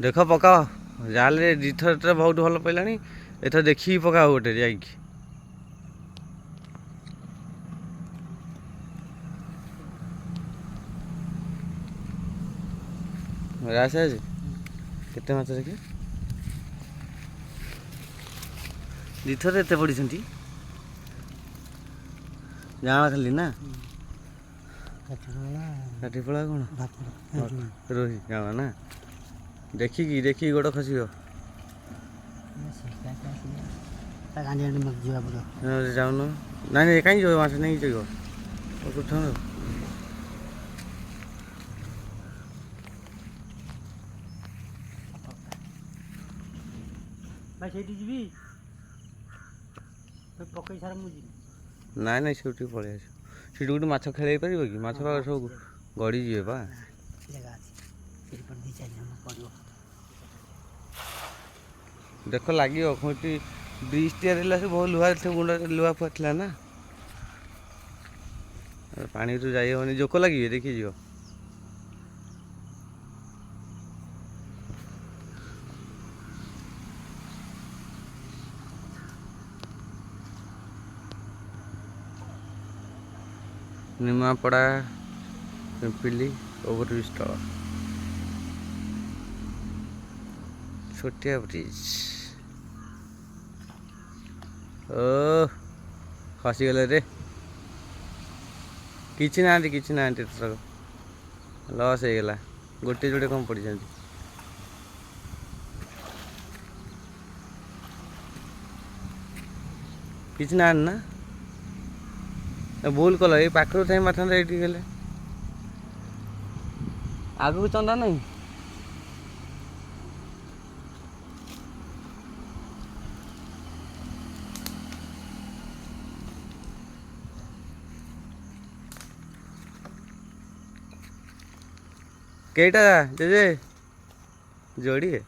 देख पकाओ जाल दिथर बहुत भल पड़ा एथर देखिए पकाओ गोटे जाइए रास आज केते माछ देखिए दिथर एत पड़ी जाँला खाली ना षाठी पड़ा कौन रोही जाँला ना देखिकी गोड़ खस जाऊन ना कहीं जो मास नहीं जाइए ନାଇଁ ନାଇଁ ସେଠି ପଳେଇ ଆସିବ ସେଠି ଗୋଟେ ମାଛ ଖେଳେଇ ପାରିବ କି ମାଛ ପାଖରେ ସବୁ ଗଡ଼ିଯିବେ ବା ଦେଖ ଲାଗିବ ସେଠି ବ୍ରିଜ୍ ତିଆରି ହେଲା ସେ ବହୁତ ଲୁହା ଗୁଣ୍ଡ ଲୁହା ଫୁଆ ଥିଲା ନା ପାଣିରୁ ଯାଇ ହେବନି ଜୋକ ଲାଗିବେ ଦେଖିଯିବ निमापड़ा पिंपिली ओवरब्रिज तल छोटिया ब्रिज ओ खसीगले रे किसी ना लस हो गला गोटे जोड़े कम पड़ जाती किसी ना भूल कल ये पाखर थी माथा ये गले आगू चंदा नहीं केटा जेजे जोड़ी है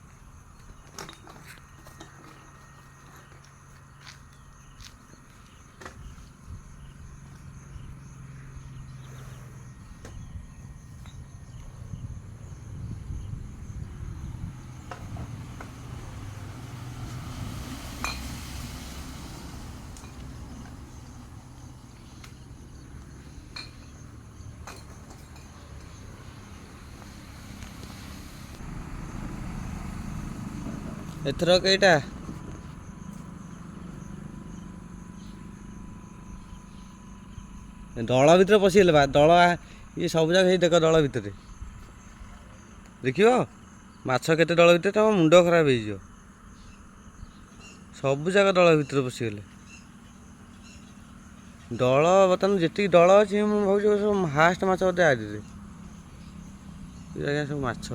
एथर कईटा दल भितर पशिगले बा दल ये सब जगह देख दल भितर देख माछ केते दल भितर तुम मुंड खराब हो सब जगह दल भितर पशिगले दल बर्तमान जी दल अच्छी मुझे सब हास्ट माछ बोधे आज सब माछ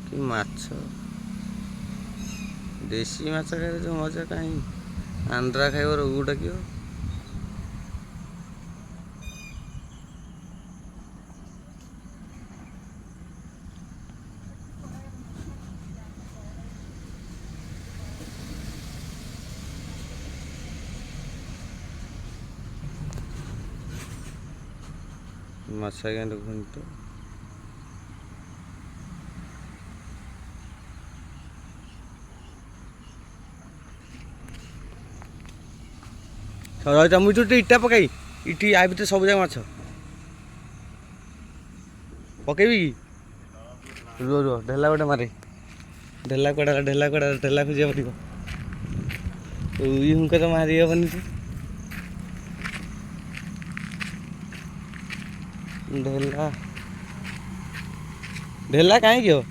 कि माछ देसी माछ खाए जो मजा कहीं आंध्रा खाइब रोग डाक माछ आज्ञा देखुन तो मुझे इटा पकई इटी आ भर सब जगह माछ पकेबी कि रुह रुह ढेला गोटे मारे ढेला ढेला खोजा पड़ो हुक तो मारी हेबनी ढेला ढेला कहीं हो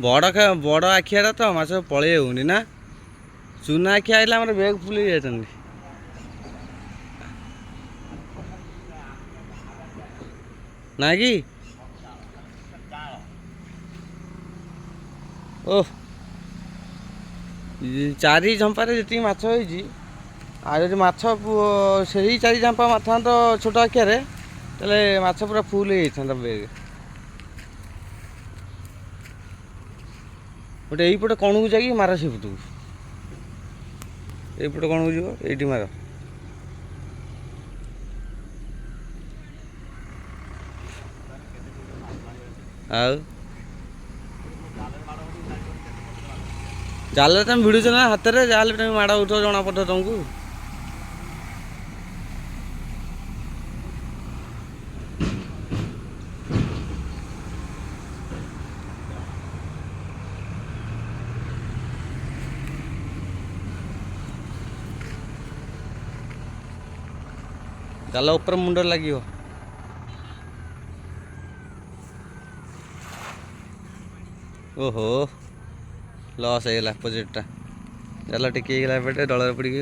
ବଡ଼ ଆଖିଆଟା ତ ମାଛ ପଳେଇ ହେଉନି ନା। ଚୁନା ଆଖିଆ ଆଇଲେ ଆମର ବେଗ ଫୁଲ ହେଇଯାଇଛନ୍ତି। ନା କି ଓହ 4 ଝମ୍ପାରେ ଯେତିକି ମାଛ ହେଇଛି, ଆଉ ଯଦି ମାଛ ସେହି 4 ଝମ୍ପା ଥାନ୍ତା ଛୋଟ ଆଖିଆରେ, ତାହେଲେ ମାଛ ପୁରା ଫୁଲ ହେଇଯାଇଥାନ୍ତା ବେଗ। ଗୋଟେ ଏଇପଟେ କଣକୁ ଯାଇକି ମାର ସେପଟକୁ, ଏଇପଟେ କଣକୁ ଯିବ, ଏଇଠି ମାର। ଆଉ ଜାଲରେ ତମେ ଭିଡ଼ୁଛ ନା ହାତରେ, ଯାହାହେଲେ ତମେ ମାଡ଼ ଉଠୁଥିବ, ଜଣା ପଡ଼ୁଥିବ ତମକୁ। ଜାଲ ଉପରେ ମୁଣ୍ଡରେ ଲାଗିବ। ଓହୋ ଲସ୍ ହେଇଗଲା ପ୍ରୋଜେକ୍ଟଟା। ଜାଲ ଟିକେ ହେଇଗଲା ଏପଟେ ଦଳରେ ପଡ଼ିକି।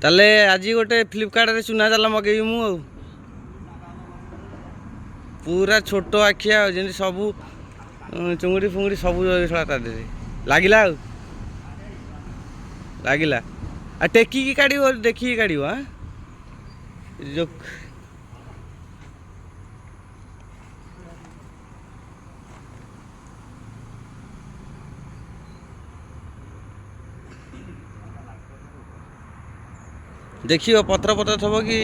ତାହେଲେ ଆଜି ଗୋଟେ ଫ୍ଲିପକାର୍ଟରେ ଚୁନା ଜାଲ ମଗେଇବି ମୁଁ ଆଉ। ପୁରା ଛୋଟ ଆଖିଆ ଆଉ ଯେମିତି ସବୁ ଚୁଙ୍ଗୁଡ଼ି ଫୁଙ୍ଗୁଡ଼ି ସବୁ ଶଳା ତା ଦେହରେ ଲାଗିଲା। ଆଉ ଲାଗିଲା। ଆଉ ଟେକିକି କାଢ଼ିବ, ଦେଖିକି କାଢ଼ିବ। ଯୋ ଦେଖିବ ପତ୍ର ପତ୍ର ଥବ କି।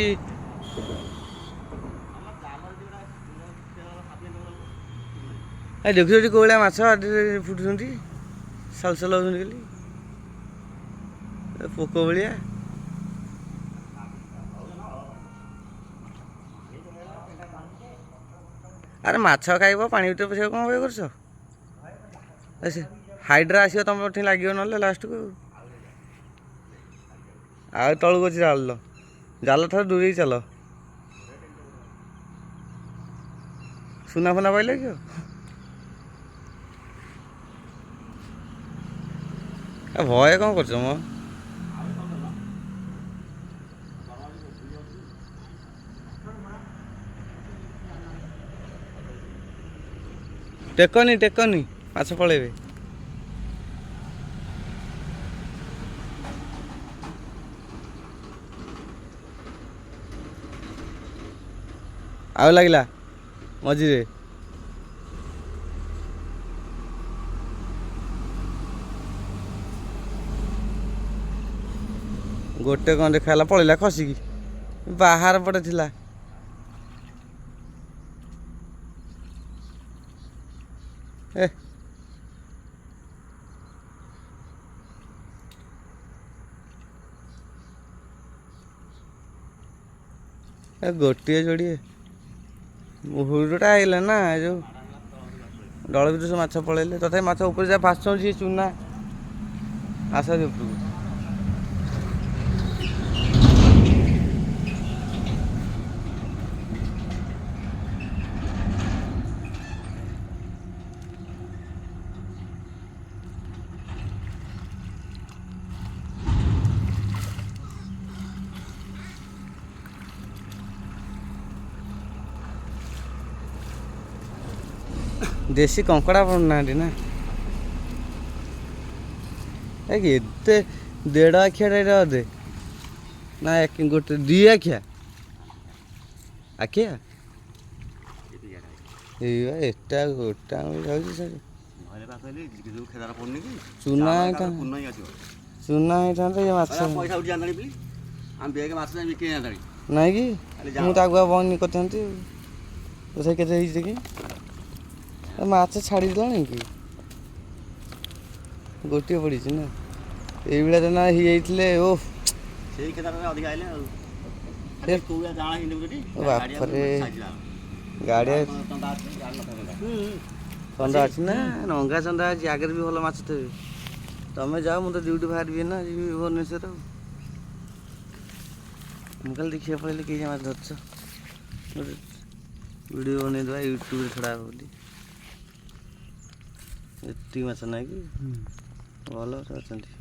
ଦେଖୁଛ ଏଠି କୋଉ ଭଳିଆ ମାଛ ଫୁଟୁଛନ୍ତି, ସଲସଲ ହଉଛନ୍ତି ଖାଲି ପୋକ ଭଳିଆ। ଆରେ ମାଛ ଖାଇବ, ପାଣି ଭିତରେ ପଶିବାକୁ କ'ଣ ଭାଇ କରୁଛ? ହାଇଡ୍ରା ଆସିବ ତମ ଏଠି ଲାଗିବ ନହେଲେ ଲାଷ୍ଟକୁ। ଆଉ ତଳକୁ ଅଛି ଜାଲ, ଜାଲ ଠାରୁ ଦୂରେଇ ଚାଲ। ସୁନା ଫୁନା ପାଇଲେ କି? ଭୟ କ'ଣ କରୁଛ ମ? ଟେକନି ଟେକନି, ମାଛ ପଳେଇବେ। ଆଉ ଲାଗିଲା ମଝିରେ। ଗୋଟେ କ'ଣ ଦେଖାହେଲା, ପଳେଇଲା ଖସିକି, ବାହାର ପଟେ ଥିଲା। ଗୋଟିଏ ଯୋଡ଼ିଏ ହୁଡ଼ଟା ହେଇଗଲା ନା, ଏ ଯେଉଁ ଦଳ ଭିତରୁ ସବୁ ମାଛ ପଳେଇଲେ। ତଥାପି ମାଛ ଉପରେ ଯାହା ଭାସୁଛନ୍ତି ଚୁନା ଆସନ୍ତି ଉପରକୁ। ଦେଶୀ କଙ୍କଡ଼ା ପଡ଼ୁନାହାନ୍ତି ନା, ଏତେ 1.5 ଆଖିଆଟା ଏଇଟା ଅଧେ ନା, ଗୋଟେ 2 ଆଖିଆ ଆଖିଆ ଏଇ ଏଟା ଗୋଟା ଯାଉଛି। ଚୁନା ଚୁନା ହେଇଥାନ୍ତା ଏ ମାଛ ନାଇଁ କି, ମୁଁ ତ ଆଗୁଆ ବନ୍ଦ କରିଥାନ୍ତି। ତଥାପି କେତେ ହେଇଛି କି ମାଛ ଛାଡ଼ିଦେଲାଣି କି? ଗୋଟିଏ ପଡ଼ିଛି ନା, ଏଇଭଳିଆ ତ ନା ହେଇଯାଇଥିଲେ। ଓ ସେଇ କ୍ଷେତ୍ରରେ ଅଧିକା ଆଇଲେ ଆଉ ବାପରେ। ଗାଡ଼ିଆ ଚନ୍ଦା ଅଛି ନା, ନଙ୍ଗା ଚନ୍ଦା ଅଛି, ଆଗରେ ବି ଭଲ ମାଛ ଥିବେ। ତମେ ଯାଅ, ମୁଁ ତ ଡ୍ୟୁଟି ବାହାରିବି ନା, ଯିବି ଭୁବନେଶ୍ୱର। ମୁଁ କାଲି ଦେଖିବାକୁ ପଳେଇଲି କେହି ମାଛ ଧରିଛ, ଭିଡ଼ିଓ ବନେଇଦେବା, ୟୁଟ୍ୟୁବରେ ଛଡ଼ା ହେବ ବୋଲି। ଏତିକି ମାଛ ନାହିଁ କି ଭଲ ଅଛନ୍ତି।